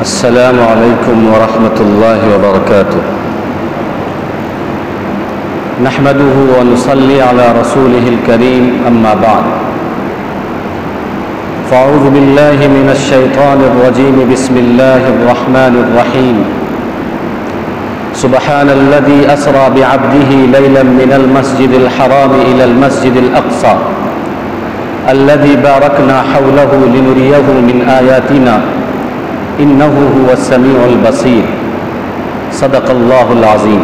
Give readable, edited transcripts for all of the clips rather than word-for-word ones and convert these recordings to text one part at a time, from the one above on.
السلام علیکم ورحمۃ اللہ وبرکاتہ نحمده ونصلي على رسوله الكريم اما بعد فاعوذ بالله من الشیطان الرجیم بسم اللہ الرحمن الرحیم سبحان الذي اسرى بعبده ليلا من المسجد الحرام الى المسجد الاقصى الذي باركنا حوله لنريه من آياتنا إنه هو السميع البصير صدق الله العظيم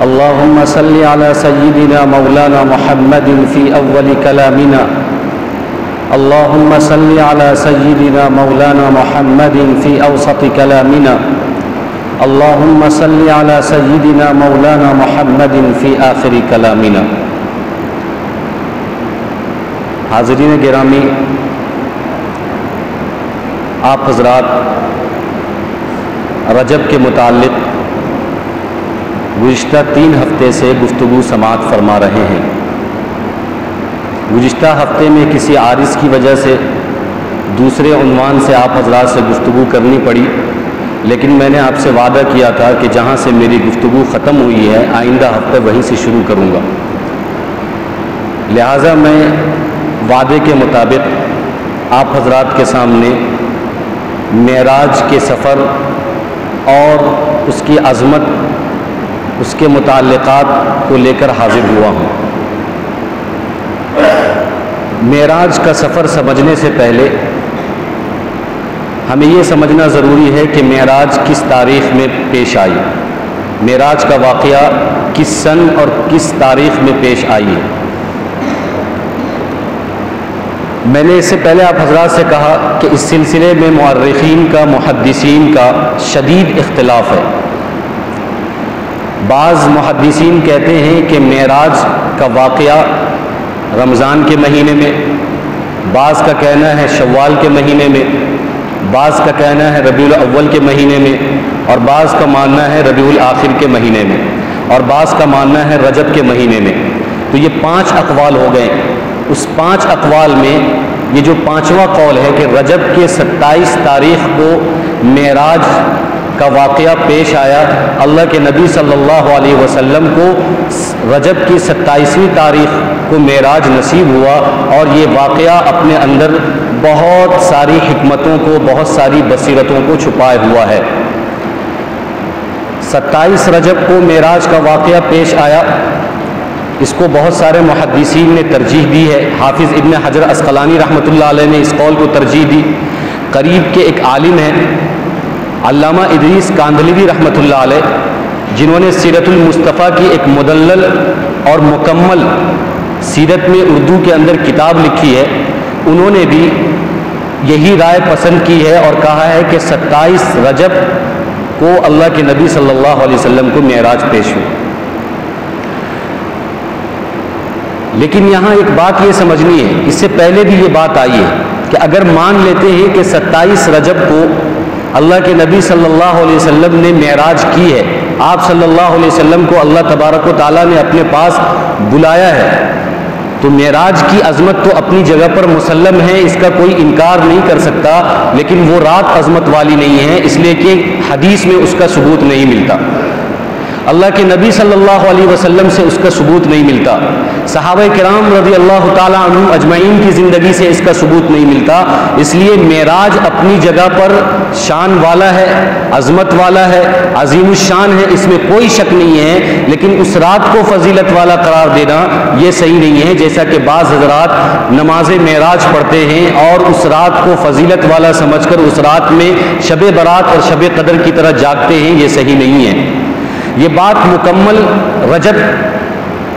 اللهم صل على سيدنا مولانا محمد في أول كلامنا اللهم صل على سيدنا مولانا محمد في أوسط كلامنا اللهم صل على سيدنا مولانا محمد في آخر كلامنا حاضرین گرامی، آپ حضرات رجب کے متعلق گزشتہ 3 ہفتے سے گفتگو سماعت فرما رہے ہیں۔ گزشتہ ہفتے میں کسی عارض کی وجہ سے دوسرے عنوان سے آپ حضرات سے گفتگو کرنی پڑی، لیکن میں نے آپ سے وعدہ کیا تھا کہ جہاں سے میری گفتگو ختم ہوئی ہے آئندہ ہفتے وہیں سے شروع کروں گا، لہٰذا میں وعدے کے مطابق آپ حضرات کے سامنے معراج کے سفر اور اس کی عظمت، اس کے متعلقات کو لے کر حاضر ہوا ہوں۔ معراج کا سفر سمجھنے سے پہلے ہمیں یہ سمجھنا ضروری ہے کہ معراج کس تاریخ میں پیش آئی، معراج کا واقعہ کس سن اور کس تاریخ میں پیش آئی ہے۔ میں نے اس سے پہلے آپ حضرات سے کہا کہ اس سلسلے میں مؤرخین کا، محدثین کا شدید اختلاف ہے۔ بعض محدثین کہتے ہیں کہ معراج کا واقعہ رمضان کے مہینے میں، بعض کا کہنا ہے شوال کے مہینے میں، بعض کا کہنا ہے ربیع الاول کے مہینے میں، اور بعض کا ماننا ہے ربیع الاخر کے مہینے میں، اور بعض کا ماننا ہے رجب کے مہینے میں۔ تو یہ 5 اقوال ہو گئے۔ اس 5 اقوال میں یہ جو 5واں قول ہے کہ رجب کے 27 تاریخ کو معراج کا واقعہ پیش آیا، اللہ کے نبی صلی اللہ علیہ وسلم کو رجب کی 27ویں تاریخ کو معراج نصیب ہوا، اور یہ واقعہ اپنے اندر بہت ساری حکمتوں کو، بہت ساری بصیرتوں کو چھپائے ہوا ہے۔ 27 رجب کو معراج کا واقعہ پیش آیا، اس کو بہت سارے محدثین نے ترجیح دی ہے۔ حافظ ابن حجر عسقلانی رحمۃ اللہ علیہ نے اس قول کو ترجیح دی۔ قریب کے ایک عالم ہیں علامہ ادریس کاندھلوی رحمۃ اللہ علیہ، جنہوں نے سیرت المصطفیٰ کی ایک مدلل اور مکمل سیرت میں اردو کے اندر کتاب لکھی ہے، انہوں نے بھی یہی رائے پسند کی ہے اور کہا ہے کہ 27 رجب کو اللہ کے نبی صلی اللہ علیہ وسلم کو معراج پیش ہوئی۔ لیکن یہاں ایک بات یہ سمجھنی ہے، اس سے پہلے بھی یہ بات آئی ہے کہ اگر مان لیتے ہیں کہ 27 رجب کو اللہ کے نبی صلی اللہ علیہ وسلم نے معراج کی ہے، آپ صلی اللہ علیہ وسلم کو اللہ تبارک و تعالیٰ نے اپنے پاس بلایا ہے، تو معراج کی عظمت تو اپنی جگہ پر مسلم ہے، اس کا کوئی انکار نہیں کر سکتا، لیکن وہ رات عظمت والی نہیں ہے، اس لیے کہ حدیث میں اس کا ثبوت نہیں ملتا، اللہ کے نبی صلی اللہ علیہ وسلم سے اس کا ثبوت نہیں ملتا، صحابہ کرام رضی اللہ تعالیٰ عنہم اجمعین کی زندگی سے اس کا ثبوت نہیں ملتا۔ اس لیے معراج اپنی جگہ پر شان والا ہے، عظمت والا ہے، عظیم الشان ہے، اس میں کوئی شک نہیں ہے، لیکن اس رات کو فضیلت والا قرار دینا یہ صحیح نہیں ہے، جیسا کہ بعض حضرات نماز معراج پڑھتے ہیں اور اس رات کو فضیلت والا سمجھ کر اس رات میں شب برات اور شب قدر کی طرح جاگتے ہیں، یہ صحیح نہیں ہے۔ یہ بات مکمل رجب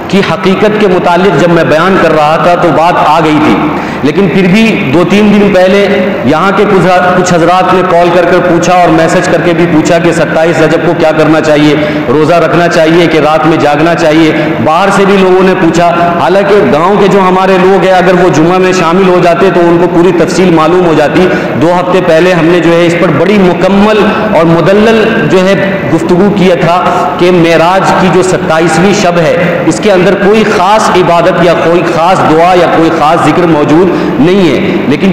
کی حقیقت کے متعلق جب میں بیان کر رہا تھا تو بات آ گئی تھی، لیکن پھر بھی 2-3 دن پہلے یہاں کے کچھ حضرات نے کال کر کر پوچھا اور میسج کر کے بھی پوچھا کہ 27 رجب کو کیا کرنا چاہیے، روزہ رکھنا چاہیے کہ رات میں جاگنا چاہیے۔ باہر سے بھی لوگوں نے پوچھا، حالانکہ گاؤں کے جو ہمارے لوگ ہیں اگر وہ جمعہ میں شامل ہو جاتے تو ان کو پوری تفصیل معلوم ہو جاتی۔ 2 ہفتے پہلے ہم نے جو ہے اس پر بڑی مکمل اور مدلل جو ہے گفتگو کیا تھا کہ معراج کی جو 27ویں شب ہے اس کے اندر اندر کوئی خاص عبادت یا کوئی خاص دعا یا کوئی خاص ذکر موجود نہیں ہے، لیکن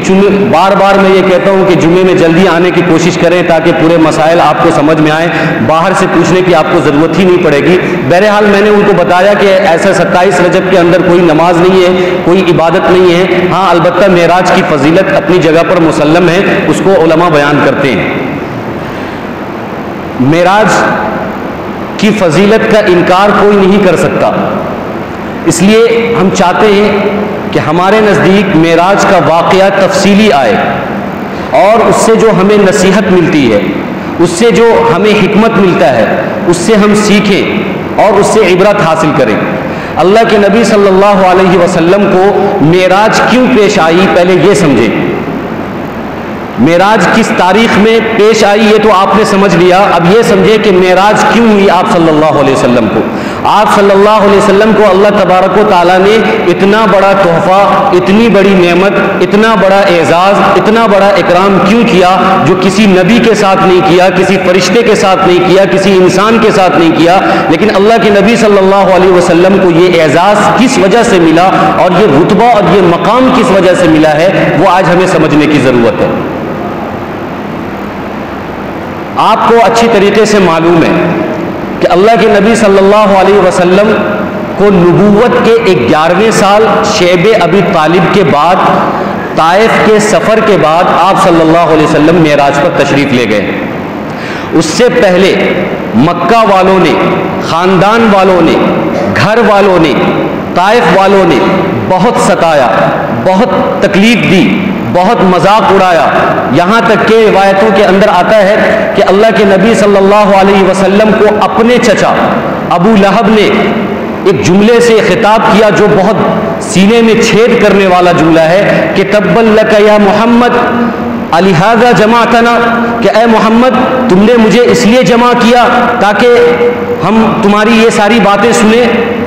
بار بار میں یہ کہتا ہوں کہ جمعے میں جلدی آنے کی کوشش کریں تاکہ پورے مسائل آپ کو سمجھ میں آئیں، باہر سے پوچھنے کی آپ کو ضرورت ہی نہیں پڑے گی۔ بہرحال میں نے ان کو بتایا کہ ایسا 27 رجب کے اندر کوئی نماز نہیں ہے، کوئی عبادت نہیں ہے، ہاں البتہ معراج کی فضیلت اپنی جگہ پر مسلم ہے، اس کو علماء بیان کرتے ہیں۔ معراج کی فضیلت کا انکار کوئی نہیں کر سکتا، اس لیے ہم چاہتے ہیں کہ ہمارے نزدیک معراج کا واقعہ تفصیلی آئے اور اس سے جو ہمیں نصیحت ملتی ہے، اس سے جو ہمیں حکمت ملتا ہے، اس سے ہم سیکھیں اور اس سے عبرت حاصل کریں۔ اللہ کے نبی صلی اللہ علیہ وسلم کو معراج کیوں پیش آئی، پہلے یہ سمجھیں۔ معراج کس تاریخ میں پیش آئی یہ تو آپ نے سمجھ لیا، اب یہ سمجھے کہ معراج کیوں ہوئی آپ صلی اللہ علیہ وسلم کو۔ آپ صلی اللہ علیہ وسلم کو اللہ تبارک و تعالیٰ نے اتنا بڑا تحفہ، اتنی بڑی نعمت، اتنا بڑا اعزاز، اتنا بڑا اکرام کیوں کیا جو کسی نبی کے ساتھ نہیں کیا، کسی فرشتے کے ساتھ نہیں کیا، کسی انسان کے ساتھ نہیں کیا، لیکن اللہ کے نبی صلی اللہ علیہ وسلم کو یہ اعزاز کس وجہ سے ملا اور یہ رتبہ اور یہ مقام کس وجہ سے ملا ہے، وہ آج ہمیں سمجھنے کی ضرورت ہے۔ آپ کو اچھی طریقے سے معلوم ہے کہ اللہ کے نبی صلی اللہ علیہ وسلم کو نبوت کے 11ویں سال شیب ابی طالب کے بعد، طائف کے سفر کے بعد آپ صلی اللہ علیہ وسلم معراج پر تشریف لے گئے۔ اس سے پہلے مکہ والوں نے، خاندان والوں نے، گھر والوں نے، طائف والوں نے بہت ستایا، بہت تکلیف دی، بہت مذاق اڑایا، یہاں تک کہ روایتوں کے اندر آتا ہے کہ اللہ کے نبی صلی اللہ علیہ وسلم کو اپنے چچا ابو لہب نے ایک جملے سے خطاب کیا جو بہت سینے میں چھید کرنے والا جملہ ہے کہ تبا لک یا محمد الہذا جمعتنا، کہ اے محمد تم نے مجھے اس لیے جمع کیا تاکہ ہم تمہاری یہ ساری باتیں سنیں،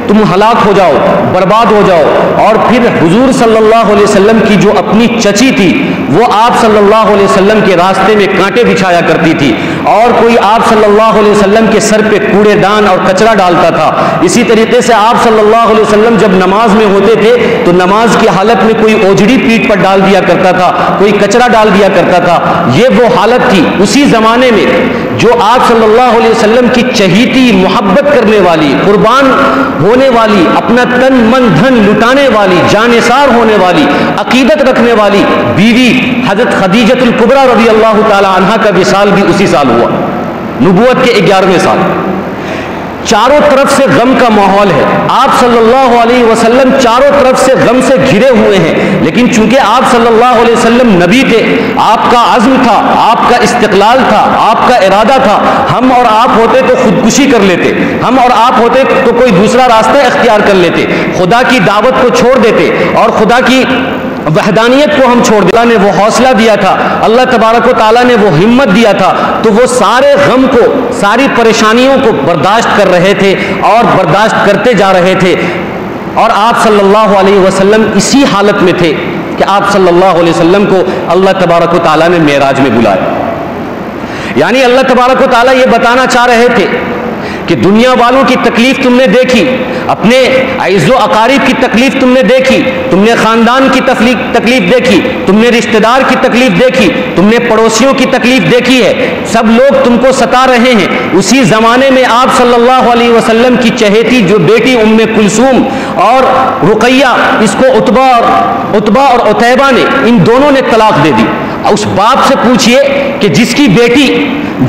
تم ہلاک ہو جاؤ، برباد ہو جاؤ۔ اور پھر حضور صلی اللہ علیہ وسلم کی جو اپنی چچی تھی وہ آپ صلی اللہ علیہ وسلم کے راستے میں کانٹے بچھایا کرتی تھی، اور کوئی آپ صلی اللہ علیہ وسلم کے سر پہ کوڑے دان اور کچرا ڈالتا تھا۔ اسی طریقے سے آپ صلی اللہ علیہ وسلم جب نماز میں ہوتے تھے تو نماز کی حالت میں کوئی اوجڑی پیٹھ پر ڈال دیا کرتا تھا، کوئی کچرا ڈال دیا کرتا تھا۔ یہ وہ حالت تھی اسی زمانے میں جو آپ صلی اللہ علیہ وسلم کی چہیتی، محبت کرنے والی، قربان ہونے والی، اپنا تن من دھن لٹانے والی، جانثار ہونے والی، عقیدت رکھنے والی بیوی حضرت خدیجۃ الکبریٰ رضی اللہ تعالی عنہا کا وصال بھی اسی سال ہوا، نبوت کے 11ویں سال۔ چاروں طرف سے غم کا ماحول ہے، آپ صلی اللہ علیہ وسلم چاروں طرف سے غم سے گھرے ہوئے ہیں، لیکن چونکہ آپ صلی اللہ علیہ وسلم نبی تھے، آپ کا عزم تھا، آپ کا استقلال تھا، آپ کا ارادہ تھا، ہم اور آپ ہوتے تو خودکشی کر لیتے، ہم اور آپ ہوتے تو کوئی دوسرا راستہ اختیار کر لیتے، خدا کی دعوت کو چھوڑ دیتے اور خدا کی وحدانیت کو ہم چھوڑ دیا۔ اللہ نے وہ حوصلہ دیا تھا، اللہ تبارک و تعالیٰ نے وہ ہمت دیا تھا، تو وہ سارے غم کو، ساری پریشانیوں کو برداشت کر رہے تھے اور برداشت کرتے جا رہے تھے، اور آپ صلی اللہ علیہ وسلم اسی حالت میں تھے کہ آپ صلی اللہ علیہ وسلم کو اللہ تبارک و تعالیٰ نے معراج میں بلایا۔ یعنی اللہ تبارک و تعالیٰ یہ بتانا چاہ رہے تھے کہ دنیا والوں کی تکلیف تم نے دیکھی، اپنے عزیز و اقارب کی تکلیف تم نے دیکھی، تم نے خاندان کی تکلیف دیکھی، تم نے رشتہ دار کی تکلیف دیکھی، تم نے پڑوسیوں کی تکلیف دیکھی ہے، سب لوگ تم کو ستا رہے ہیں۔ اسی زمانے میں آپ صلی اللہ علیہ وسلم کی چہیتی جو بیٹی ام کلثوم اور رقیہ، اس کو عتبہ اور عتیبہ نے، ان دونوں نے طلاق دے دی۔ اس باپ سے پوچھئے کہ جس کی بیٹی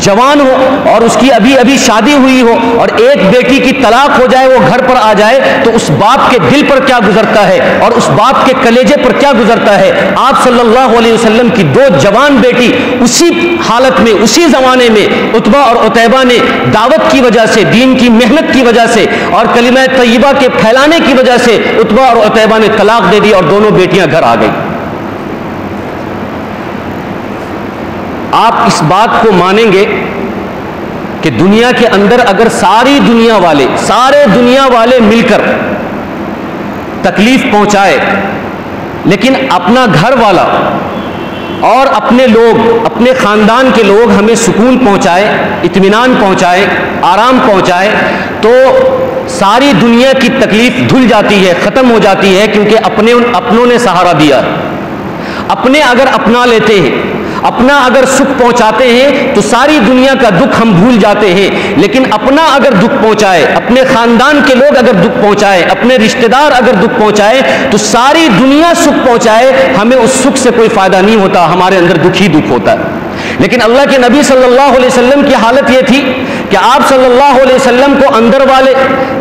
جوان ہو اور اس کی ابھی شادی ہوئی ہو اور ایک بیٹی کی طلاق ہو جائے، وہ گھر پر آ جائے، تو اس باپ کے دل پر کیا گزرتا ہے اور اس باپ کے کلیجے پر کیا گزرتا ہے۔ آپ صلی اللہ علیہ وسلم کی دو جوان بیٹی اسی حالت میں، اسی زمانے میں عتبہ اور عتیبہ نے دعوت کی وجہ سے، دین کی محنت کی وجہ سے اور کلمہ طیبہ کے پھیلانے کی وجہ سے عتبہ اور عتیبہ نے طلاق دے دی اور دونوں بیٹیاں گھر آ گئی۔ آپ اس بات کو مانیں گے کہ دنیا کے اندر اگر سارے دنیا والے مل کر تکلیف پہنچائے، لیکن اپنا گھر والا اور اپنے لوگ، اپنے خاندان کے لوگ ہمیں سکون پہنچائے، اطمینان پہنچائے، آرام پہنچائے، تو ساری دنیا کی تکلیف دھل جاتی ہے، ختم ہو جاتی ہے، کیونکہ اپنوں نے سہارا دیا ہے۔ اپنے اگر اپنا لیتے ہیں، اپنا اگر سکھ پہنچاتے ہیں تو ساری دنیا کا دکھ ہم بھول جاتے ہیں، لیکن اپنا اگر دکھ پہنچائے، اپنے خاندان کے لوگ اگر دکھ پہنچائے، اپنے رشتہ دار اگر دکھ پہنچائے تو ساری دنیا سکھ پہنچائے، ہمیں اس سکھ سے کوئی فائدہ نہیں ہوتا، ہمارے اندر دکھ ہی دکھ ہوتا ہے۔ لیکن اللہ کے نبی صلی اللہ علیہ وسلم کی حالت یہ تھی کہ آپ صلی اللہ علیہ وسلم کو اندر والے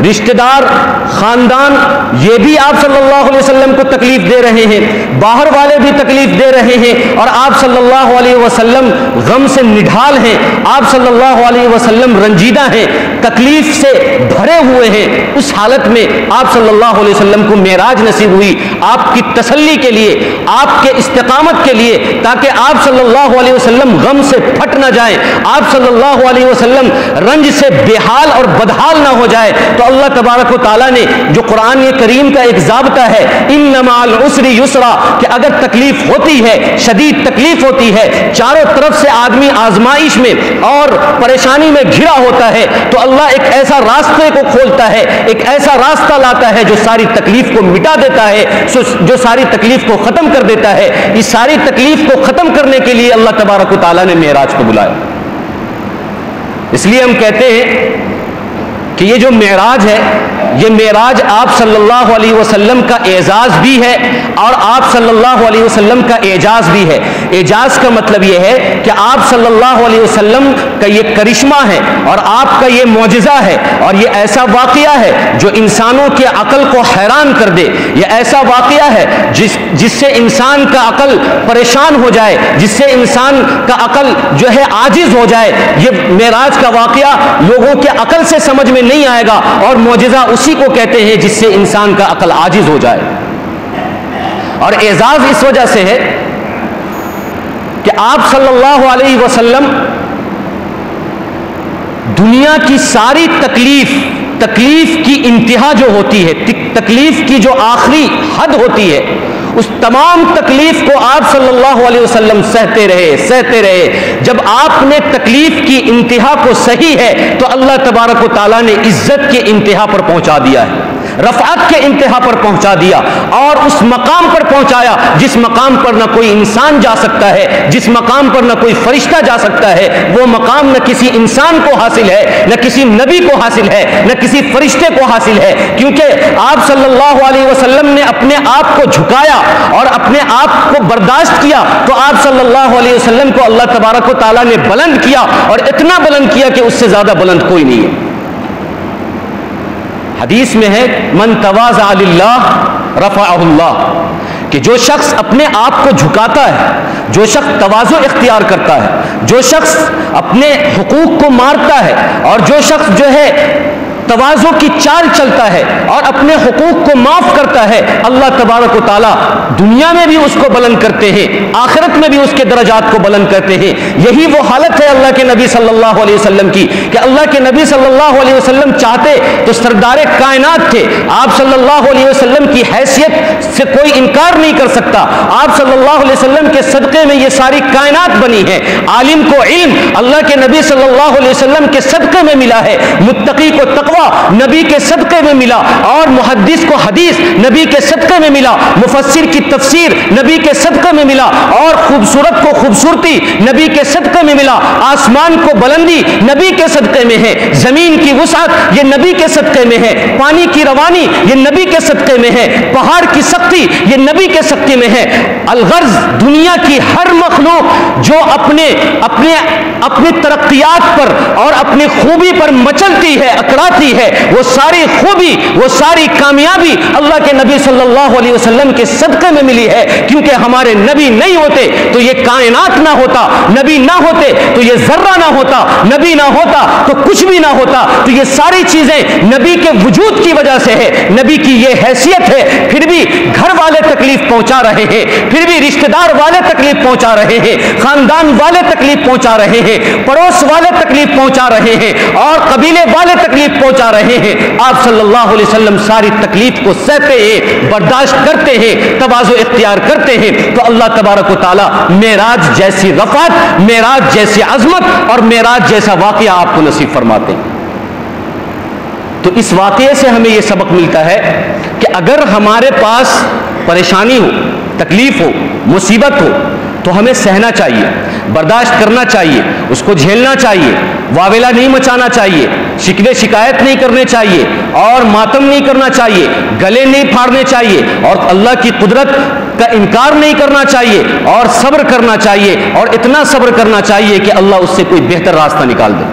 رشتہ دار، خاندان، یہ بھی آپ صلی اللہ علیہ وسلم کو تکلیف دے رہے ہیں، باہر والے بھی تکلیف دے رہے ہیں، اور آپ صلی اللہ علیہ وسلم غم سے نڈھال ہیں، آپ صلی اللہ علیہ وسلم رنجیدہ ہیں، تکلیف سے بھرے ہوئے ہیں۔ اس حالت میں آپ صلی اللہ علیہ وسلم کو معراج نصیب ہوئی، آپ کی تسلی کے لیے، آپ کے استقامت کے لیے، تاکہ آپ صلی اللہ علیہ وسلم غم سے پھٹ نہ جائیں، آپ صلی اللہ علیہ وسلم رنج سے بے حال اور بدحال نہ ہو جائے۔ تو اللہ تبارک و تعالیٰ نے جو قرآن کریم کا ایک ضابطہ ہے، ان مع العسر یسرا، کہ اگر تکلیف ہوتی ہے، شدید تکلیف ہوتی ہے، چاروں طرف سے آدمی آزمائش میں اور پریشانی میں گھرا ہوتا ہے، تو اللہ ایک ایسا راستے کو کھولتا ہے، ایک ایسا راستہ لاتا ہے جو ساری تکلیف کو مٹا دیتا ہے، جو ساری تکلیف کو ختم کر دیتا ہے۔ اس ساری تکلیف کو ختم کرنے کے لیے اللہ تبارک و تعالیٰ نے معراج کو بلایا۔ اس لیے ہم کہتے ہیں کہ یہ جو معراج ہے، یہ معراج آپ صلی اللہ علیہ وسلم کا اعزاز بھی ہے اور آپ صلی اللہ علیہ وسلم کا اعجاز بھی ہے۔ اعجاز کا مطلب یہ ہے کہ آپ صلی اللہ علیہ وسلم کا یہ کرشمہ ہے اور آپ کا یہ معجزہ ہے، اور یہ ایسا واقعہ ہے جو انسانوں کے عقل کو حیران کر دے، یہ ایسا واقعہ ہے جس سے انسان کا عقل پریشان ہو جائے، جس سے انسان کا عقل جو ہے عاجز ہو جائے۔ یہ معراج کا واقعہ لوگوں کے عقل سے سمجھ میں نہیں آئے گا، اور معجزہ اسی کو کہتے ہیں جس سے انسان کا عقل عاجز ہو جائے۔ اور اعزاز اس وجہ سے ہے کہ آپ صلی اللہ علیہ وسلم دنیا کی ساری تکلیف کی انتہا جو ہوتی ہے، تکلیف کی جو آخری حد ہوتی ہے، اس تمام تکلیف کو آپ صلی اللہ علیہ وسلم سہتے رہے۔ جب آپ نے تکلیف کی انتہا کو سہی ہے تو اللہ تبارک و تعالیٰ نے عزت کے انتہا پر پہنچا دیا ہے، رفعت کے انتہا پر پہنچا دیا، اور اس مقام پر پہنچایا جس مقام پر نہ کوئی انسان جا سکتا ہے، جس مقام پر نہ کوئی فرشتہ جا سکتا ہے۔ وہ مقام نہ کسی انسان کو حاصل ہے، نہ کسی نبی کو حاصل ہے، نہ کسی فرشتے کو حاصل ہے، کیونکہ آپ صلی اللہ علیہ وسلم نے اپنے آپ کو جھکایا اور اپنے آپ کو برداشت کیا، تو آپ صلی اللہ علیہ وسلم کو اللہ تبارک و تعالیٰ نے بلند کیا، اور اتنا بلند کیا کہ اس سے زیادہ بلند کوئی نہیں ہے۔ حدیث میں ہے من تواضع للہ رفعہ اللہ، کہ جو شخص اپنے آپ کو جھکاتا ہے، جو شخص تواضع اختیار کرتا ہے، جو شخص اپنے حقوق کو مارتا ہے، اور جو شخص جو ہے تواضع کی چال چلتا ہے اور اپنے حقوق کو معاف کرتا ہے، اللہ تبارک و تعالیٰ دنیا میں بھی اس کو بلند کرتے ہیں، آخرت میں بھی اس کے درجات کو بلند کرتے ہیں۔ یہی وہ حالت ہے اللہ کے نبی صلی اللہ علیہ وسلم کی، کہ اللہ کے نبی صلی اللہ علیہ وسلم چاہتے تو سردار کائنات تھے، آپ صلی اللہ علیہ وسلم کی حیثیت سے کوئی انکار نہیں کر سکتا۔ آپ صلی اللہ علیہ وسلم کے صدقے میں یہ ساری کائنات بنی ہے۔ عالم کو علم اللہ کے نبی صلی اللہ علیہ وسلم کے صدقے میں ملا ہے، متقی کو تقوی نبی کے صدقے میں ملا، اور محدث کو حدیث نبی کے صدقے میں ملا، مفسر کی تفسیر نبی کے صدقے میں ملا، اور خوبصورت کو خوبصورتی نبی کے صدقے میں ملا، آسمان کو بلندی نبی کے صدقے میں ہے، زمین کی وسعت یہ نبی کے صدقے میں ہے، پانی کی روانی یہ نبی کے صدقے میں ہے، پہاڑ کی سختی یہ نبی کے صدقے میں ہے۔ الغرض دنیا کی ہر مخلوق جو اپنے ترقیات پر اور اپنی خوبی پر مچلتی ہے، اکڑاتی ہے، وہ ساری خوبی، وہ ساری کامیابی اللہ کے نبی صلی اللہ علیہ وسلم کے صدقے میں ملی ہے، کیونکہ ہمارے نبی نہیں ہوتے تو یہ کائنات نہ ہوتا، نبی نہ ہوتے تو یہ ذرہ نہ ہوتا، نبی نہ ہوتا تو کچھ بھی نہ ہوتا۔ تو یہ ساری چیزیں نبی کے وجود کی وجہ سے ہے، نبی کی یہ حیثیت ہے، پھر بھی گھر والے تکلیف پہنچا رہے ہیں، پھر بھی رشتہ دار والے تکلیف پہنچا رہے ہیں، خاندان والے تکلیف پہنچا رہے ہیں، پڑوس والے تکلیف پہنچا رہے ہیں، اور قبیلے والے تکلیف پہنچا رہے ہیں۔ آپ صلی اللہ علیہ وسلم ساری تکلیف کو سہتے ہیں، برداشت کرتے ہیں، تواضع اختیار کرتے ہیں، تو اللہ تبارک و تعالی معراج جیسی رفعت، معراج جیسی عظمت اور معراج جیسا واقعہ آپ کو نصیب فرماتے ہیں۔ تو اس واقعے سے ہمیں یہ سبق ملتا ہے کہ اگر ہمارے پاس پریشانی ہو، تکلیف ہو، مصیبت ہو تو ہمیں سہنا چاہیے، برداشت کرنا چاہیے، اس کو جھیلنا چاہیے، واویلا نہیں مچانا چاہیے، شکوے شکایت نہیں کرنے چاہیے اور ماتم نہیں کرنا چاہیے، گلے نہیں پھاڑنے چاہیے اور اللہ کی قدرت کا انکار نہیں کرنا چاہیے اور صبر کرنا چاہیے، اور اتنا صبر کرنا چاہیے کہ اللہ اس سے کوئی بہتر راستہ نکال دے۔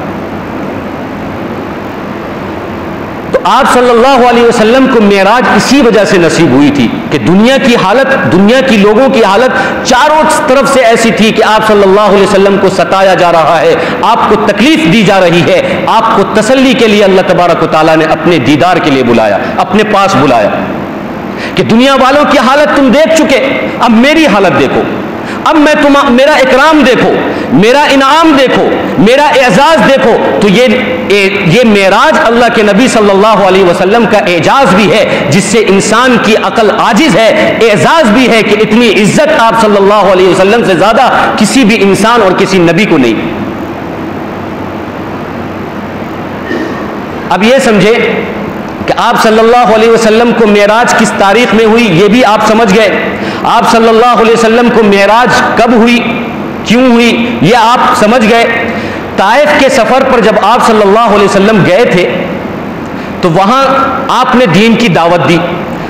تو آپ صلی اللہ علیہ وسلم کو معراج اسی وجہ سے نصیب ہوئی تھی کہ دنیا کی حالت، دنیا کی لوگوں کی حالت چاروں طرف سے ایسی تھی کہ آپ صلی اللہ علیہ وسلم کو ستایا جا رہا ہے، آپ کو تکلیف دی جا رہی ہے، آپ کو تسلی کے لیے اللہ تبارک و تعالیٰ نے اپنے دیدار کے لیے بلایا، اپنے پاس بلایا کہ دنیا والوں کی حالت تم دیکھ چکے، اب میری حالت دیکھو، اب میرا اکرام دیکھو، میرا انعام دیکھو، میرا اعزاز دیکھو۔ تو یہ معراج اللہ کے نبی صلی اللہ علیہ وسلم کا اعجاز بھی ہے جس سے انسان کی عقل عاجز ہے، اعزاز بھی ہے کہ اتنی عزت آپ صلی اللہ علیہ وسلم سے زیادہ کسی بھی انسان اور کسی نبی کو نہیں۔ اب یہ سمجھے کہ آپ صلی اللہ علیہ وسلم کو معراج کس تاریخ میں ہوئی، یہ بھی آپ سمجھ گئے۔ آپ صلی اللہ علیہ وسلم کو معراج کب ہوئی، کیوں ہوئی، یہ آپ سمجھ گئے۔ طائف کے سفر پر جب آپ صلی اللہ علیہ وسلم گئے تھے تو وہاں آپ نے دین کی دعوت دی،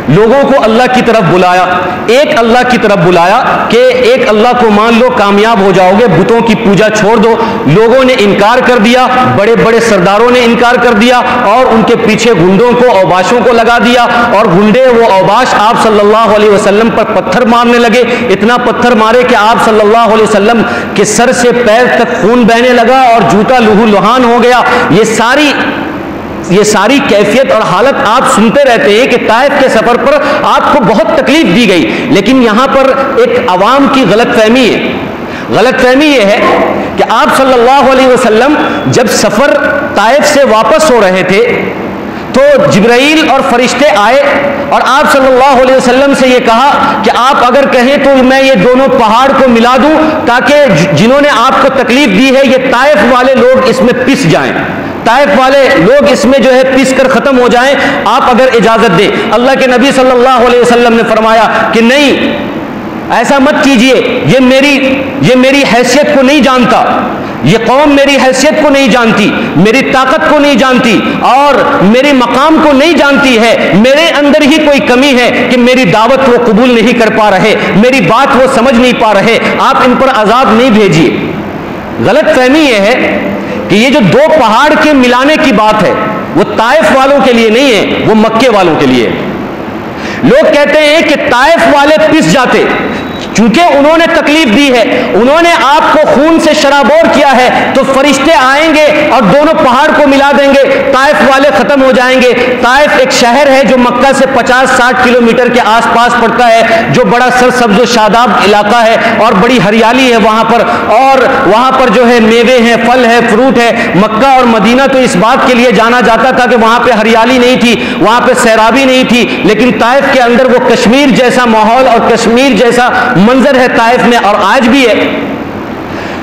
لوگوں کو اللہ کی طرف بلایا، ایک اللہ کی طرف بلایا کہ ایک اللہ کو مان لو کامیاب ہو جاؤ گے، بتوں کی پوجا چھوڑ دو۔ لوگوں نے انکار کر دیا، بڑے بڑے سرداروں نے انکار کر دیا اور ان کے پیچھے گنڈوں کو، اوباشوں کو لگا دیا، اور گنڈے وہ اوباش آپ صلی اللہ علیہ وسلم پر پتھر مارنے لگے، اتنا پتھر مارے کہ آپ صلی اللہ علیہ وسلم کے سر سے پیر تک خون بہنے لگا اور جوتا لہو لہان ہو گیا۔ یہ ساری کیفیت اور حالت آپ سنتے رہتے ہیں کہ طائف کے سفر پر آپ کو بہت تکلیف دی گئی، لیکن یہاں پر ایک عوام کی غلط فہمی ہے۔ غلط فہمی یہ ہے کہ آپ صلی اللہ علیہ وسلم جب سفر طائف سے واپس ہو رہے تھے تو جبرائیل اور فرشتے آئے اور آپ صلی اللہ علیہ وسلم سے یہ کہا کہ آپ اگر کہیں تو میں یہ دونوں پہاڑ کو ملا دوں تاکہ جنہوں نے آپ کو تکلیف دی ہے یہ طائف والے لوگ اس میں پس جائیں، طائف والے لوگ اس میں جو ہے پس کر ختم ہو جائیں، آپ اگر اجازت دیں۔ اللہ کے نبی صلی اللہ علیہ وسلم نے فرمایا کہ نہیں، ایسا مت کیجئے، یہ میری حیثیت کو نہیں جانتا، یہ قوم میری حیثیت کو نہیں جانتی، میری طاقت کو نہیں جانتی اور میرے مقام کو نہیں جانتی ہے، میرے اندر ہی کوئی کمی ہے کہ میری دعوت وہ قبول نہیں کر پا رہے، میری بات وہ سمجھ نہیں پا رہے، آپ ان پر عذاب نہیں بھیجیے۔ غلط فہمی یہ ہے کہ یہ جو دو پہاڑ کے ملانے کی بات ہے وہ طائف والوں کے لیے نہیں ہے، وہ مکے والوں کے لیے۔ لوگ کہتے ہیں کہ طائف والے پس جاتے چونکہ انہوں نے تکلیف دی ہے، انہوں نے آپ کو خون سے شرابور کیا ہے، تو فرشتے آئیں گے اور دونوں پہاڑ کو ملا دیں گے، طائف والے ختم ہو جائیں گے۔ طائف ایک شہر ہے جو مکہ سے 50-60 کلومیٹر کے آس پاس پڑتا ہے، جو بڑا سرسبز و شاداب علاقہ ہے اور بڑی ہریالی ہے وہاں پر، اور وہاں پر جو ہے میوے ہیں، پھل ہے، فروٹ ہے۔ مکہ اور مدینہ تو اس بات کے لیے جانا جاتا تھا کہ وہاں پہ ہریالی نہیں تھی، وہاں پہ سیرابی نہیں تھی، لیکن طائف کے اندر وہ کشمیر جیسا ماحول اور کشمیر جیسا منظر ہے طائف میں، اور آج بھی ہے۔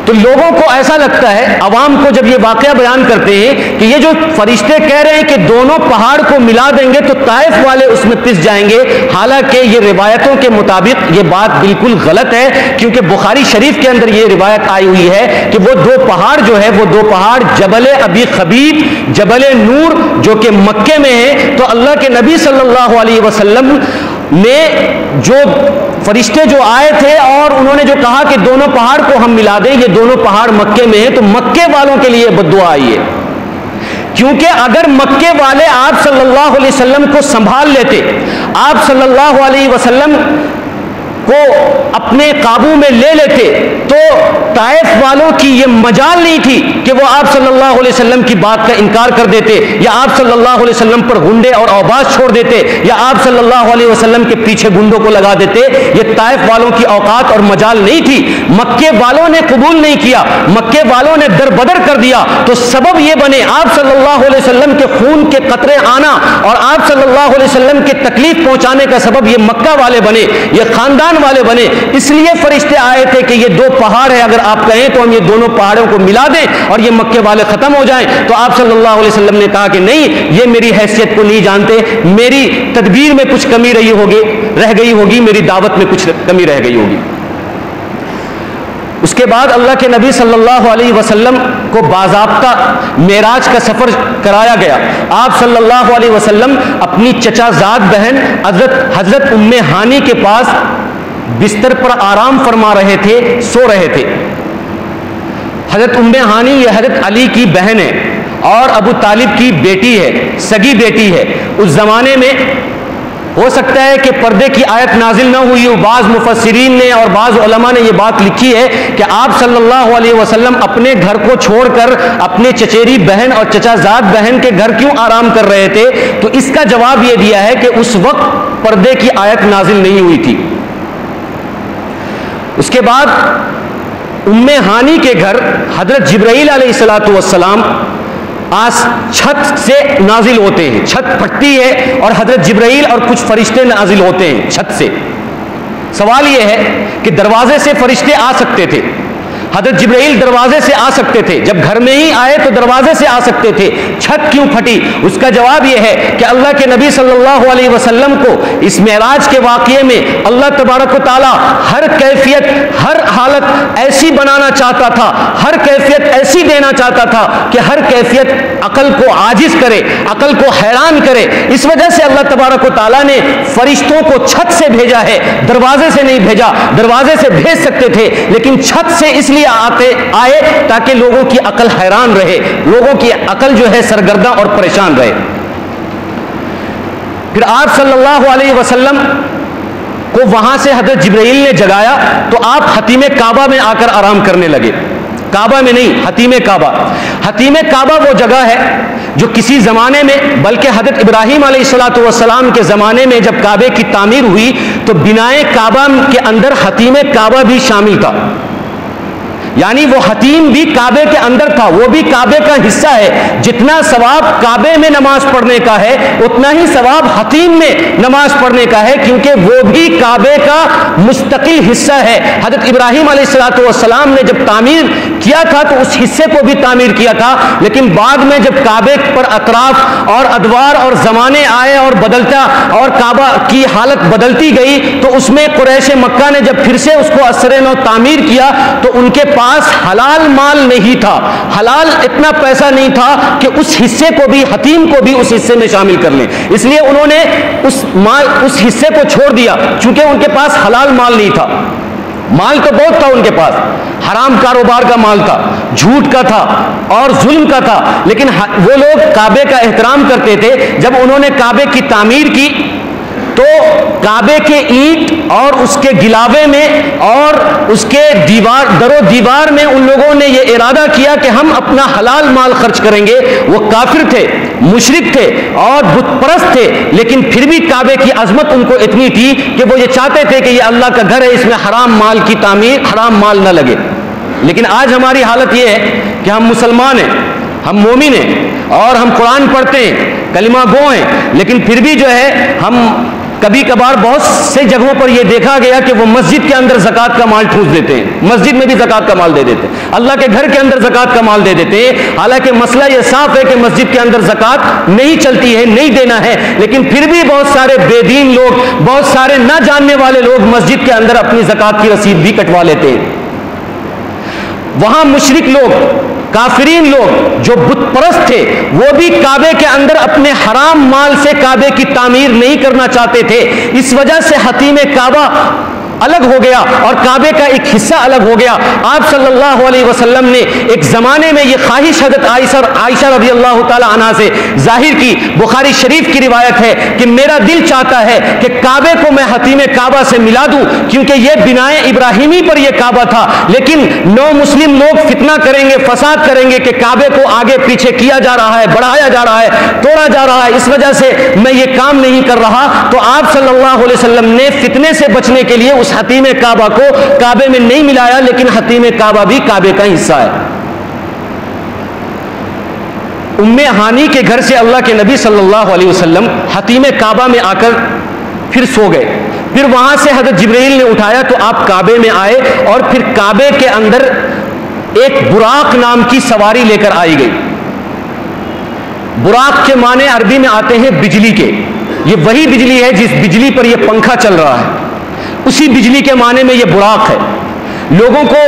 تو لوگوں کو ایسا لگتا ہے، عوام کو جب یہ واقعہ بیان کرتے ہیں کہ یہ جو فرشتے کہہ رہے ہیں کہ دونوں پہاڑ کو ملا دیں گے تو طائف والے اس میں پس جائیں گے، حالانکہ یہ روایتوں کے مطابق یہ بات بالکل غلط ہے، کیونکہ بخاری شریف کے اندر یہ روایت آئی ہوئی ہے کہ وہ دو پہاڑ جو ہے، وہ دو پہاڑ جبل ابی خبیب، جبل نور جو کہ مکے میں ہے، تو اللہ کے نبی صلی اللہ علیہ وسلم نے جو فرشتے جو آئے تھے اور انہوں نے جو کہا کہ دونوں پہاڑ کو ہم ملا دیں، یہ دونوں پہاڑ مکے میں ہیں، تو مکے والوں کے لیے بد دعا آئی ہے، کیونکہ اگر مکے والے آپ صلی اللہ علیہ وسلم کو سنبھال لیتے، آپ صلی اللہ علیہ وسلم کو اپنے قابو میں لے لیتے، تو طائف والوں کی یہ مجال نہیں تھی کہ وہ آپ صلی اللہ علیہ وسلم کی بات کا انکار کر دیتے، یا آپ صلی اللہ علیہ وسلم پر گنڈے اور اوباش چھوڑ دیتے، یا آپ صلی اللہ علیہ وسلم کے پیچھے گنڈوں کو لگا دیتے۔ یہ طائف والوں کی اوقات اور مجال نہیں تھی۔ مکے والوں نے قبول نہیں کیا، مکے والوں نے در بدر کر دیا، تو سبب یہ بنے آپ صلی اللہ علیہ وسلم کے خون کے قطرے آنا اور آپ صلی اللہ علیہ وسلم کے تکلیف پہنچانے کا سبب یہ مکہ والے بنے، یہ خاندان ایمان والے بنے، اس لیے فرشتے آئے تھے کہ یہ دو پہاڑ ہیں، اگر آپ کہیں تو ہم یہ دونوں پہاڑوں کو ملا دیں اور یہ مکے والے ختم ہو جائیں۔ تو آپ صلی اللہ علیہ وسلم نے کہا کہ نہیں، یہ میری حیثیت کو نہیں جانتے، میری تدبیر میں کچھ کمی رہ گئی ہوگی، میری دعوت میں کچھ کمی رہ گئی ہوگی۔ اس کے بعد اللہ کے نبی صلی اللہ علیہ وسلم کو باضابطہ معراج کا سفر کرایا گیا۔ آپ صلی اللہ علیہ وسلم اپنی چچا زاد بہن حضرت ام ہانی کے پاس بستر پر آرام فرما رہے تھے، سو رہے تھے۔ حضرت ام ہانی یہ حضرت علی کی بہن ہے اور ابو طالب کی بیٹی ہے، سگی بیٹی ہے۔ اس زمانے میں ہو سکتا ہے کہ پردے کی آیت نازل نہ ہوئی ہو، بعض مفسرین نے اور بعض علماء نے یہ بات لکھی ہے کہ آپ صلی اللہ علیہ وسلم اپنے گھر کو چھوڑ کر اپنے چچیری بہن اور چچا زاد بہن کے گھر کیوں آرام کر رہے تھے، تو اس کا جواب یہ دیا ہے کہ اس وقت پردے کی آیت نازل نہیں ہوئی تھی۔ اس کے بعد ام ہانی کے گھر حضرت جبرائیل علیہ الصلوۃ والسلام چھت سے نازل ہوتے ہیں، چھت پھٹتی ہے اور حضرت جبرائیل اور کچھ فرشتے نازل ہوتے ہیں چھت سے۔ سوال یہ ہے کہ دروازے سے فرشتے آ سکتے تھے، حضرت جبرائیل دروازے سے آ سکتے تھے، جب گھر میں ہی آئے تو دروازے سے آ سکتے تھے، چھت کیوں پھٹی؟ اس کا جواب یہ ہے کہ اللہ کے نبی صلی اللہ علیہ وسلم کو اس معراج کے واقعے میں اللہ تبارک و تعالی ہر کیفیت، ہر حالت ایسی بنانا چاہتا تھا، ہر کیفیت ایسی دینا چاہتا تھا کہ ہر کیفیت عقل کو عاجز کرے، عقل کو حیران کرے۔ اس وجہ سے اللہ تبارک و تعالی نے فرشتوں کو چھت سے بھیجا ہے، دروازے سے نہیں بھیجا۔ دروازے سے بھیج سکتے تھے لیکن چھت سے اس لیے آئے تاکہ لوگوں کی عقل حیران رہے، لوگوں کی عقل جو ہے سرگرداں اور پریشان رہے۔ پھر آپ صلی اللہ علیہ وسلم کو وہاں سے حضرت جبرائیل نے جگایا تو آپ حتیم کعبہ میں آ کر آرام کرنے لگے۔ کعبہ میں نہیں، حتیم کعبہ۔ حتیم کعبہ وہ جگہ ہے جو کسی زمانے میں، بلکہ حضرت ابراہیم علیہ الصلوۃ والسلام کے زمانے میں جب کعبے کی تعمیر ہوئی تو بنائے کعبہ کے اندر حتیم کعبہ بھی شامل تھا، یعنی وہ حتیم بھی کعبے کے اندر تھا، وہ بھی کعبے کا حصہ ہے۔ جتنا ثواب کعبے میں نماز پڑھنے کا ہے اتنا ہی ثواب حتیم میں نماز پڑھنے کا ہے، کیونکہ وہ بھی کعبے کا مستقل حصہ ہے۔ حضرت ابراہیم علیہ الصلوۃ والسلام نے جب تعمیر کیا تھا تو اس حصے کو بھی تعمیر کیا تھا، لیکن بعد میں جب کعبے پر اطراف اور ادوار اور زمانے آئے اور بدلتا اور کعبہ کی حالت بدلتی گئی تو اس میں قریش مکہ نے جب پھر سے اس کو اثر نو تعمیر کیا تو ان کے پاس حلال مال نہیں تھا، حلال اتنا پیسہ نہیں تھا کہ اس حصے کو بھی، حتیم کو بھی اس حصے میں شامل کر لیں، اس لیے انہوں نے اس حصے کو چھوڑ دیا، چونکہ ان کے پاس حلال مال نہیں تھا۔ مال تو بہت تھا ان کے پاس، حرام کاروبار کا مال تھا، جھوٹ کا تھا اور ظلم کا تھا، لیکن وہ لوگ کعبے کا احترام کرتے تھے۔ جب انہوں نے کعبے کی تعمیر کی تو کعبے کے اینٹ اور اس کے گلاوے میں اور اس کے در و دیوار میں ان لوگوں نے یہ ارادہ کیا کہ ہم اپنا حلال مال خرچ کریں گے۔ وہ کافر تھے، مشرک تھے اور بت پرست تھے، لیکن پھر بھی کعبے کی عظمت ان کو اتنی تھی کہ وہ یہ چاہتے تھے کہ یہ اللہ کا گھر ہے، اس میں حرام مال کی تعمیر، حرام مال نہ لگے۔ لیکن آج ہماری حالت یہ ہے کہ ہم مسلمان ہیں، ہم مومن ہیں اور ہم قرآن پڑھتے ہیں، کلمہ گو ہیں، لیکن پھر بھی جو ہے ہم کبھی کبھار بہت سے جگہوں پر یہ دیکھا گیا کہ وہ مسجد کے اندر زکوٰۃ کا مال ٹھوس دیتے ہیں، مسجد میں بھی زکوٰۃ کا مال دے دیتے ہیں، اللہ کے گھر کے اندر زکوٰۃ کا مال دے دیتے ہیں، حالانکہ مسئلہ یہ صاف ہے کہ مسجد کے اندر زکوٰۃ نہیں چلتی ہے، نہیں دینا ہے، لیکن پھر بھی بہت سارے بے دین لوگ، بہت سارے نہ جاننے والے لوگ مسجد کے اندر اپنی زکوٰۃ کی رسید بھی کٹوا لیتے ہیں۔ وہاں مشرک لوگ، کافرین لوگ جو بت پرست تھے وہ بھی کعبے کے اندر اپنے حرام مال سے کعبے کی تعمیر نہیں کرنا چاہتے تھے، اس وجہ سے حتیم کعبہ الگ ہو گیا اور کعبے کا ایک حصہ الگ ہو گیا۔ آپ صلی اللہ علیہ وسلم نے ایک زمانے میں یہ خواہش حضرت عائشہ رضی اللہ تعالی عنہا سے ظاہر کی، بخاری شریف کی روایت ہے کہ میرا دل چاہتا ہے کہ کعبے کو میں حتیم کعبہ سے ملا دوں، کیونکہ یہ بنائے ابراہیمی پر یہ کعبہ تھا، لیکن نو مسلم لوگ فتنہ کریں گے، فساد کریں گے کہ کعبے کو آگے پیچھے کیا جا رہا ہے، بڑھایا جا رہا ہے، توڑا جا رہا ہے، اس وجہ سے میں یہ کام نہیں کر رہا۔ تو آپ صلی اللہ علیہ وسلم نے فتنے سے بچنے کے لیے اس حتیم کعبہ کو کعبے میں نہیں ملایا، لیکن حتیم کعبہ بھی کعبے کا حصہ ہے۔ ام ہانی کے گھر سے اللہ کے نبی صلی اللہ علیہ وسلم حتیم کعبہ میں آ کر پھر سو گئے۔ پھر وہاں سے حضرت جبرائیل نے اٹھایا تو آپ کعبے میں آئے اور پھر کعبے کے اندر ایک براق نام کی سواری لے کر آئی گئی. براق کے معنی عربی میں آتے ہیں بجلی کے. یہ وہی بجلی ہے جس بجلی پر یہ پنکھا چل رہا ہے, اسی بجلی کے معنی میں یہ براق ہے. لوگوں کو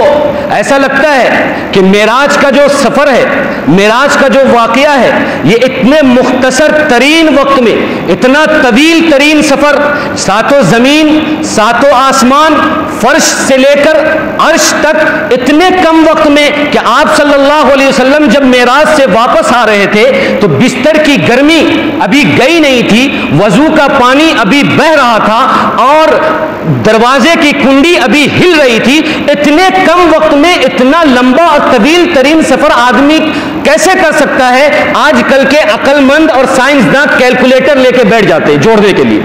ایسا لگتا ہے کہ معراج کا جو سفر ہے, معراج کا جو واقعہ ہے, یہ اتنے مختصر ترین وقت میں اتنا طویل ترین سفر, ساتوں زمین ساتوں آسمان, فرش سے لے کر عرش تک اتنے کم وقت میں کہ آپ صلی اللہ علیہ وسلم جب معراج سے واپس آ رہے تھے تو بستر کی گرمی ابھی گئی نہیں تھی, وضو کا پانی ابھی بہہ رہا تھا اور دروازے کی کنڈی ابھی ہل رہی تھی. اتنے کم وقت میں اتنا لمبا اور طویل ترین سفر آدمی کیسے کر سکتا ہے؟ آج کل کے عقل مند اور سائنسداں کیلکولیٹر لے کے بیٹھ جاتے ہیں جوڑنے کے لیے,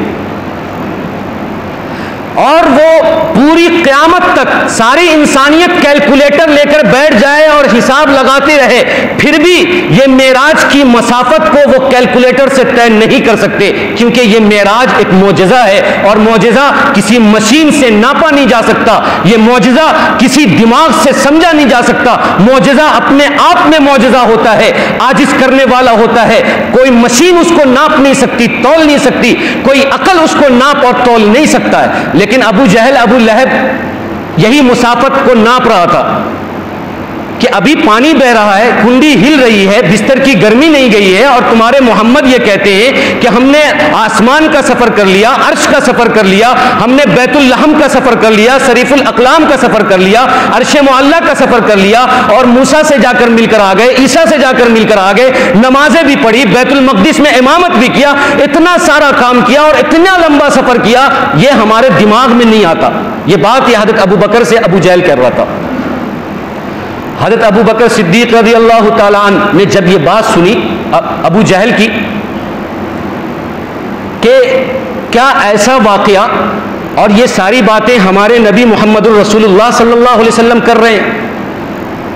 اور وہ پوری قیامت تک ساری انسانیت کیلکولیٹر لے کر بیٹھ جائے اور حساب لگاتے رہے, پھر بھی یہ معراج کی مسافت کو وہ کیلکولیٹر سے طے نہیں کر سکتے, کیونکہ یہ معراج ایک معجزہ ہے اور معجزہ کسی مشین سے ناپا نہیں جا سکتا, یہ معجزہ کسی دماغ سے سمجھا نہیں جا سکتا. معجزہ اپنے آپ میں معجزہ ہوتا ہے, عاجز کرنے والا ہوتا ہے. کوئی مشین اس کو ناپ نہیں سکتی, تول نہیں سکتی, کوئی عقل اس کو ناپ اور تول نہیں سکتا ہے. لیکن ابو جہل ابو لہب یہی مسافت کو ناپ رہا تھا کہ ابھی پانی بہ رہا ہے, کنڈی ہل رہی ہے, بستر کی گرمی نہیں گئی ہے, اور تمہارے محمد یہ کہتے ہیں کہ ہم نے آسمان کا سفر کر لیا, عرش کا سفر کر لیا, ہم نے بیت اللحم کا سفر کر لیا, شریف الاقلام کا سفر کر لیا, عرش معلیٰ کا سفر کر لیا, اور موسیٰ سے جا کر مل کر آ گئے, عیسیٰ سے جا کر مل کر آ گئے, نمازیں بھی پڑھی, بیت المقدس میں امامت بھی کیا, اتنا سارا کام کیا اور اتنا لمبا سفر کیا, یہ ہمارے دماغ میں نہیں آتا. یہ بات یہ حضرت ابو بکر سے ابو جہل کہہ رہا تھا. حضرت ابو بکر صدیق رضی اللہ تعالیٰ عنہ نے جب یہ بات سنی ابو جہل کی کہ کیا ایسا واقعہ اور یہ ساری باتیں ہمارے نبی محمد الرسول اللہ صلی اللہ علیہ وسلم کر رہے ہیں,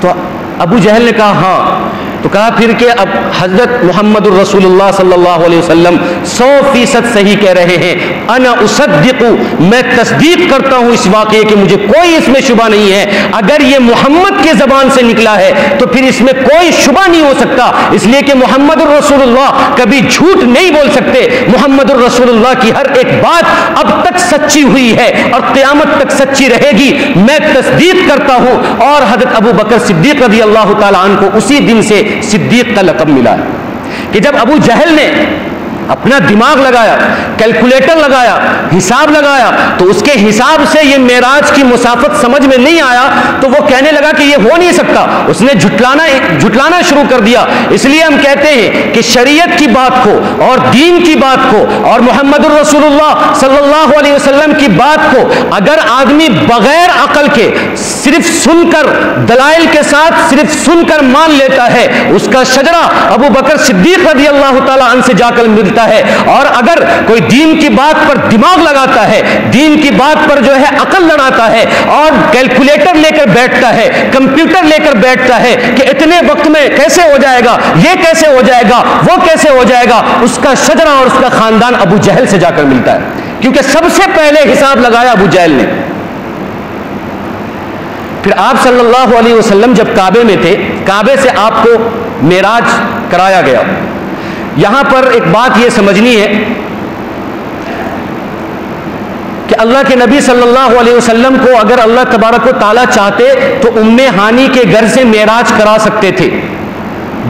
تو ابو جہل نے کہا ہاں. تو کہا پھر کہ اب حضرت محمد الرسول اللہ صلی اللہ علیہ وسلم 100% صحیح کہہ رہے ہیں. انا اصدق, میں تصدیق کرتا ہوں اس واقعے کہ مجھے کوئی اس میں شبہ نہیں ہے. اگر یہ محمد کے زبان سے نکلا ہے تو پھر اس میں کوئی شبہ نہیں ہو سکتا, اس لیے کہ محمد الرسول اللہ کبھی جھوٹ نہیں بول سکتے. محمد الرسول اللہ کی ہر ایک بات اب تک سچی ہوئی ہے اور قیامت تک سچی رہے گی, میں تصدیق کرتا ہوں. اور حضرت ابو بکر صدیق رضی اللہ تعالیٰ عنہ کو اسی دن سے صدیق کا لقب ملا ہے کہ جب ابو جہل نے اپنا دماغ لگایا, کیلکولیٹر لگایا, حساب لگایا, تو اس کے حساب سے یہ معراج کی مسافت سمجھ میں نہیں آیا, تو وہ کہنے لگا کہ یہ ہو نہیں سکتا. اس نے جھٹلانا شروع کر دیا. اس لیے ہم کہتے ہیں کہ شریعت کی بات کو اور دین کی بات کو اور محمد الرسول اللہ صلی اللہ علیہ وسلم کی بات کو اگر آدمی بغیر عقل کے صرف سن کر, دلائل کے ساتھ صرف سن کر مان لیتا ہے, اس کا شجرہ ابو بکر صدیق رضی اللہ تعالیٰ عنہ سے جا کر ملتا ہے. اور اگر کوئی دین کی بات پر دماغ لگاتا ہے, دین کی بات پر جو ہے عقل لڑاتا ہے اور کیلکولیٹر لے کر بیٹھتا ہے, کمپیوٹر لے کر بیٹھتا ہے کہ اتنے وقت میں کیسے ہو جائے گا, یہ کیسے ہو جائے گا, وہ کیسے ہو جائے گا, اس کا شجرہ اور اس کا خاندان ابو جہل سے جا کر ملتا ہے, کیونکہ سب سے پہلے حساب لگایا ابو جہل نے. پھر آپ صلی اللہ علیہ وسلم جب کعبے میں تھے, کعبے سے آپ کو معراج کرایا گیا. یہاں پر ایک بات یہ سمجھنی ہے کہ اللہ کے نبی صلی اللہ علیہ وسلم کو اگر اللہ تبارک و تعالیٰ چاہتے تو ام ہانی کے گھر سے معراج کرا سکتے تھے,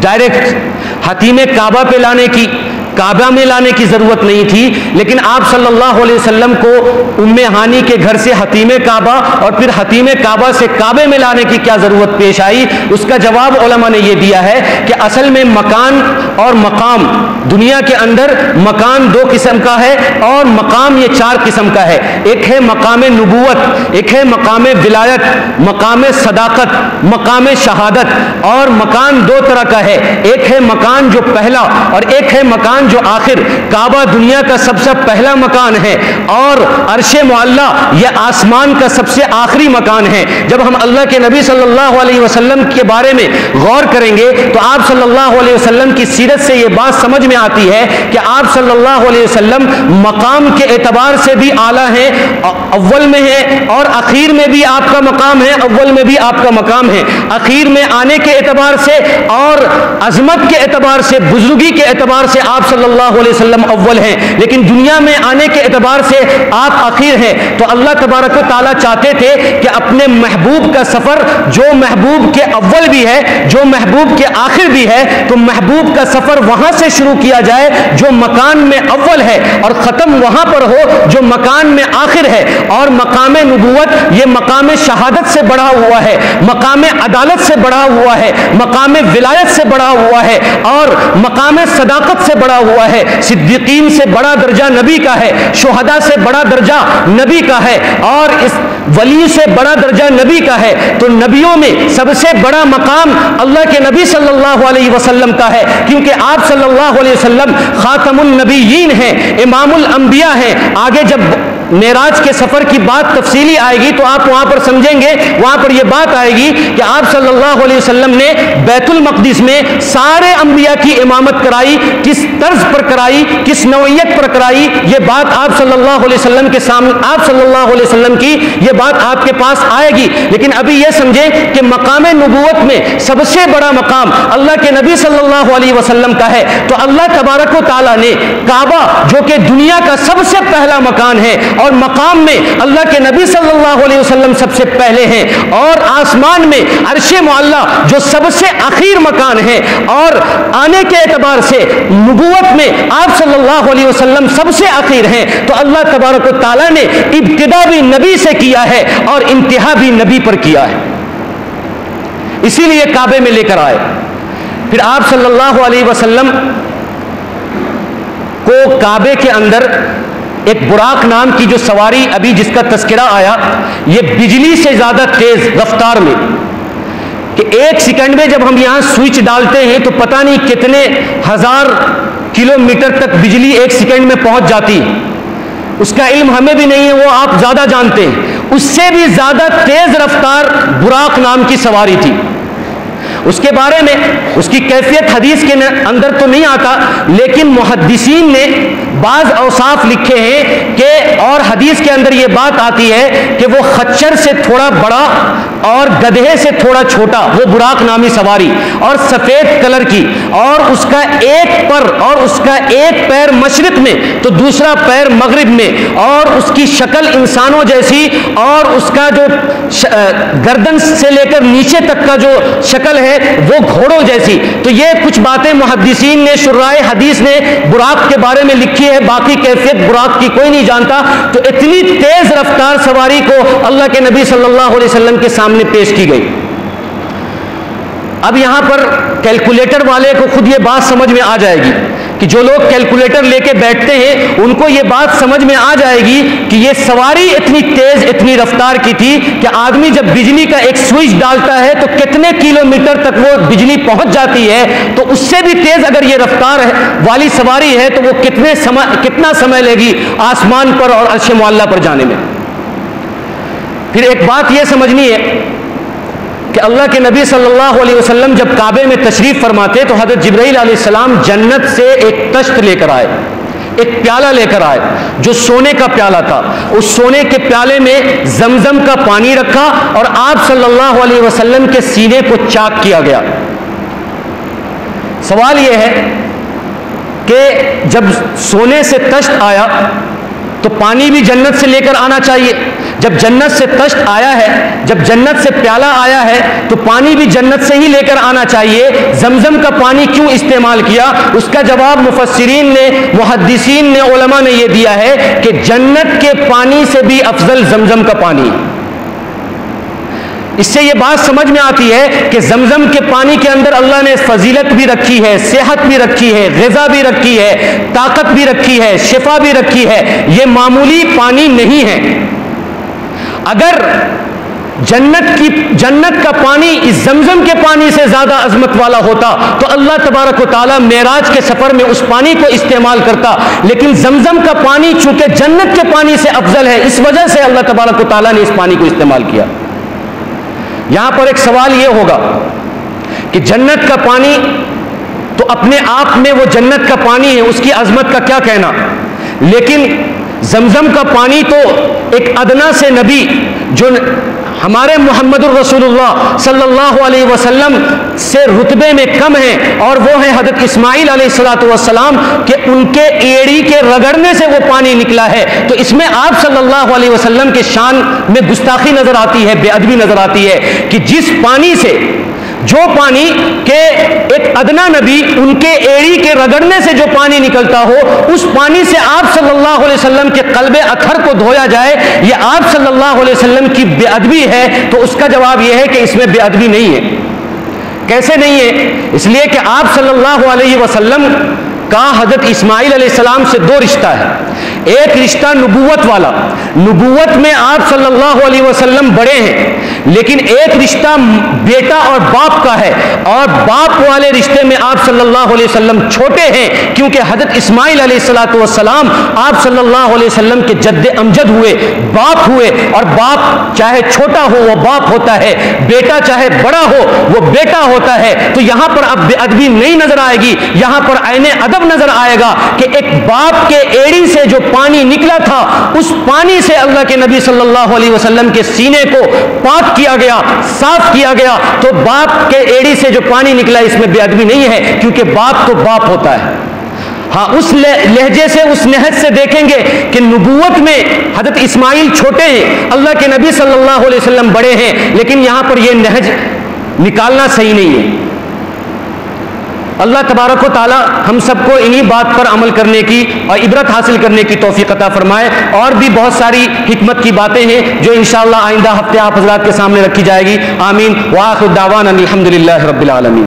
ڈائریکٹ حتیم کعبہ پہ لانے کی, کعبہ میں لانے کی ضرورت نہیں تھی. لیکن آپ صلی اللہ علیہ وسلم کو ام ہانی کے گھر سے حتیم کعبہ اور پھر حتیم کعبہ سے کعبے میں لانے کی کیا ضرورت پیش آئی؟ اس کا جواب علماء نے یہ دیا ہے کہ اصل میں مکان اور مقام, دنیا کے اندر مکان 2 قسم کا ہے اور مقام یہ 4 قسم کا ہے. ایک ہے مقام نبوت, ایک ہے مقام ولایت, مقام صداقت, مقام شہادت. اور مکان 2 طرح کا ہے, ایک ہے مکان جو پہلا اور ایک ہے مکان جو آخر کعبہ دنیا کا سب سے پہلا مکان ہے اور عرش معلی یہ آسمان کا سب سے آخری مکان ہے. جب ہم اللہ کے نبی صلی اللہ علیہ وسلم کے بارے میں غور کریں گے تو آپ صلی اللہ علیہ وسلم کی سیرت سے یہ بات سمجھ میں آتی ہے کہ آپ صلی اللہ علیہ وسلم مقام کے اعتبار سے بھی اعلیٰ ہیں, اول میں ہیں, اور اخیر میں بھی آپ کا مقام ہے, اول میں بھی آپ کا مقام ہے. اخیر میں آنے کے اعتبار سے اور عظمت کے اعتبار سے, بزرگی کے اعتبار سے آپ صلی اللہ علیہ وسلم اول ہیں, لیکن دنیا میں آنے کے اعتبار سے آپ اخیر ہیں. تو اللہ تبارک و تعالیٰ چاہتے تھے کہ اپنے محبوب کا سفر, جو محبوب کے اول بھی ہے, جو محبوب کے آخر بھی ہے, تو محبوب کا سفر وہاں سے شروع کیا جائے جو مکان میں اول ہے, اور ختم وہاں پر ہو جو مکان میں آخر ہے. اور مقام نبوت یہ مقام شہادت سے بڑھا ہوا ہے, مقام عدالت سے بڑھا ہوا ہے, مقام ولایت سے بڑھا ہوا ہے, اور مقام صداقت سے بڑھا ہوا ہے. صدیقین سے بڑا درجہ نبی کا ہے, شہداء سے بڑا درجہ نبی کا ہے, اور اس ولی سے بڑا درجہ نبی کا ہے. تو نبیوں میں سب سے بڑا مقام اللہ کے نبی صلی اللہ علیہ وسلم کا ہے, کیونکہ آپ صلی اللہ علیہ وسلم خاتم النبیین ہیں, امام الانبیاء ہیں. آگے جب معراج کے سفر کی بات تفصیلی آئے گی تو آپ وہاں پر سمجھیں گے, وہاں پر یہ بات آئے گی کہ آپ صلی اللہ علیہ وسلم نے بیت المقدس میں سارے انبیاء کی امامت کرائی, کس طرز پر کرائی, کس نوعیت پر کرائی, یہ بات آپ صلی اللہ علیہ وسلم کے سامنے, آپ صلی اللہ علیہ وسلم کی یہ بات آپ کے پاس آئے گی. لیکن ابھی یہ سمجھیں کہ مقام نبوت میں سب سے بڑا مقام اللہ کے نبی صلی اللہ علیہ وسلم کا ہے. تو اللہ تبارک و تعالیٰ نے کعبہ جو کہ دنیا کا سب سے پہلا مکان ہے, اور مقام میں اللہ کے نبی صلی اللہ علیہ وسلم سب سے پہلے ہیں, اور آسمان میں عرش معلی جو سب سے اخیر مکان ہے, اور آنے کے اعتبار سے نبوت میں آپ صلی اللہ علیہ وسلم سب سے اخیر ہیں. تو اللہ تبارک و تعالیٰ نے ابتدا بھی نبی سے کیا ہے اور انتہا بھی نبی پر کیا ہے, اسی لیے کعبے میں لے کر آئے. پھر آپ صلی اللہ علیہ وسلم کو کعبے کے اندر ایک براق نام کی جو سواری ابھی جس کا تذکرہ آیا, یہ بجلی سے زیادہ تیز رفتار میں, کہ ایک سیکنڈ میں جب ہم یہاں سوئچ ڈالتے ہیں تو پتہ نہیں کتنے ہزار کلومیٹر تک بجلی ایک سیکنڈ میں پہنچ جاتی ہے. اس کا علم ہمیں بھی نہیں ہے, وہ آپ زیادہ جانتے ہیں. اس سے بھی زیادہ تیز رفتار براق نام کی سواری تھی. اس کے بارے میں اس کی کیفیت حدیث کے اندر تو نہیں آتا, لیکن محدثین نے بعض اوصاف لکھے ہیں کہ, اور حدیث کے اندر یہ بات آتی ہے کہ وہ خچر سے تھوڑا بڑا اور گدھے سے تھوڑا چھوٹا, وہ براق نامی سواری, اور سفید کلر کی, اور اس کا ایک پر اور اس کا ایک پیر مشرق میں تو دوسرا پیر مغرب میں, اور اس کی شکل انسانوں جیسی, اور اس کا جو گردن سے لے کر نیچے تک کا جو شکل ہے وہ گھوڑوں جیسی. تو یہ کچھ باتیں محدثین نے, شرائع حدیث نے براق کے بارے میں لکھی ہے, باقی کیفیت براق کی کوئی نہیں جانتا. تو اتنی تیز رفتار سواری کو اللہ کے نبی صلی اللہ علیہ وسلم کے سامنے پیش کی گئی. اب یہاں پر کیلکولیٹر والے کو خود یہ بات سمجھ میں آ جائے گی کہ جو لوگ کیلکولیٹر لے کے بیٹھتے ہیں ان کو یہ بات سمجھ میں آ جائے گی کہ یہ سواری اتنی تیز, اتنی رفتار کی تھی کہ آدمی جب بجلی کا ایک سوئچ ڈالتا ہے تو کتنے کلومیٹر تک وہ بجلی پہنچ جاتی ہے. تو اس سے بھی تیز اگر یہ رفتار والی سواری ہے تو وہ کتنا سمے لے گی آسمان پر اور عرش معلی پر جانے میں. پھر ایک بات یہ سمجھنی ہے کہ اللہ کے نبی صلی اللہ علیہ وسلم جب کعبے میں تشریف فرماتے تو حضرت جبرائیل علیہ السلام جنت سے ایک تشت لے کر آئے, ایک پیالہ لے کر آئے جو سونے کا پیالہ تھا. اس سونے کے پیالے میں زمزم کا پانی رکھا اور آپ صلی اللہ علیہ وسلم کے سینے کو چاک کیا گیا. سوال یہ ہے کہ جب سونے سے تشت آیا تو پانی بھی جنت سے لے کر آنا چاہیے. جب جنت سے تشت آیا ہے, جب جنت سے پیالہ آیا ہے تو پانی بھی جنت سے ہی لے کر آنا چاہیے. زمزم کا پانی کیوں استعمال کیا؟ اس کا جواب مفسرین نے, محدثین نے, علماء نے یہ دیا ہے کہ جنت کے پانی سے بھی افضل زمزم کا پانی. اس سے یہ بات سمجھ میں آتی ہے کہ زمزم کے پانی کے اندر اللہ نے فضیلت بھی رکھی ہے, صحت بھی رکھی ہے, غذا بھی رکھی ہے, طاقت بھی رکھی ہے, شفا بھی رکھی ہے. یہ معمولی پانی نہیں ہے. اگر جنت کا پانی اس زمزم کے پانی سے زیادہ عظمت والا ہوتا تو اللہ تبارک و تعالیٰ معراج کے سفر میں اس پانی کو استعمال کرتا، لیکن زمزم کا پانی چونکہ جنت کے پانی سے افضل ہے، اس وجہ سے اللہ تبارک و تعالیٰ نے اس پانی کو استعمال کیا۔ یہاں پر ایک سوال یہ ہوگا کہ جنت کا پانی تو اپنے آپ میں وہ جنت کا پانی ہے، اس کی عظمت کا کیا کہنا، لیکن زمزم کا پانی تو ایک ادنا سے نبی جو ہمارے محمد الرسول اللہ صلی اللہ علیہ وسلم سے رتبے میں کم ہیں، اور وہ ہیں حضرت اسماعیل علیہ الصلوۃ والسلام، کہ ان کے ایڑی کے رگڑنے سے وہ پانی نکلا ہے، تو اس میں آپ صلی اللہ علیہ وسلم کے شان میں گستاخی نظر آتی ہے، بے ادبی نظر آتی ہے کہ جس پانی سے، جو پانی کہ ایک ادنا نبی ان کے ایڑی کے رگڑنے سے جو پانی نکلتا ہو، اس پانی سے آپ صلی اللہ علیہ وسلم کے قلب اطہر کو دھویا جائے، یہ آپ صلی اللہ علیہ وسلم کی بے ادبی ہے؟ تو اس کا جواب یہ ہے کہ اس میں بے ادبی نہیں ہے۔ کیسے نہیں ہے؟ اس لیے کہ آپ صلی اللہ علیہ وسلم کا حضرت اسماعیل علیہ السلام سے دو رشتہ ہے، ایک رشتہ نبوت والا، نبوت میں آپ صلی اللہ علیہ وسلم بڑے ہیں، لیکن ایک رشتہ بیٹا اور باپ کا ہے، اور باپ والے رشتے میں آپ صلی اللہ علیہ وسلم چھوٹے ہیں، کیونکہ حضرت اسماعیل علیہ الصلوۃ والسلام آپ صلی اللہ علیہ وسلم کے جد امجد ہوئے، باپ ہوئے، اور باپ چاہے چھوٹا ہو وہ باپ ہوتا ہے، بیٹا چاہے بڑا ہو وہ بیٹا ہوتا ہے۔ تو یہاں پر اب بے ادبی نہیں نظر آئے گی، یہاں پر عین ادب نظر آئے گا کہ ایک باپ کے ایڑی سے جو پانی نکلا تھا، اس پانی سے اللہ کے نبی صلی اللہ علیہ وسلم کے سینے کو پاک کیا گیا، صاف کیا گیا، تو باپ کے ایڑی سے جو پانی نکلا اس میں بے ادبی نہیں ہے، کیونکہ باپ تو باپ ہوتا ہے۔ ہاں اس لہجے سے، اس نہج سے دیکھیں گے کہ نبوت میں حضرت اسماعیل چھوٹے ہیں، اللہ کے نبی صلی اللہ علیہ وسلم بڑے ہیں، لیکن یہاں پر یہ نہج نکالنا صحیح نہیں ہے۔ اللہ تبارک و تعالی ہم سب کو انہی بات پر عمل کرنے کی اور عبرت حاصل کرنے کی توفیق عطا فرمائے۔ اور بھی بہت ساری حکمت کی باتیں ہیں جو انشاءاللہ آئندہ ہفتے آپ حضرات کے سامنے رکھی جائے گی۔ آمین۔ وآخر دعوانا الحمدللہ رب العالمین۔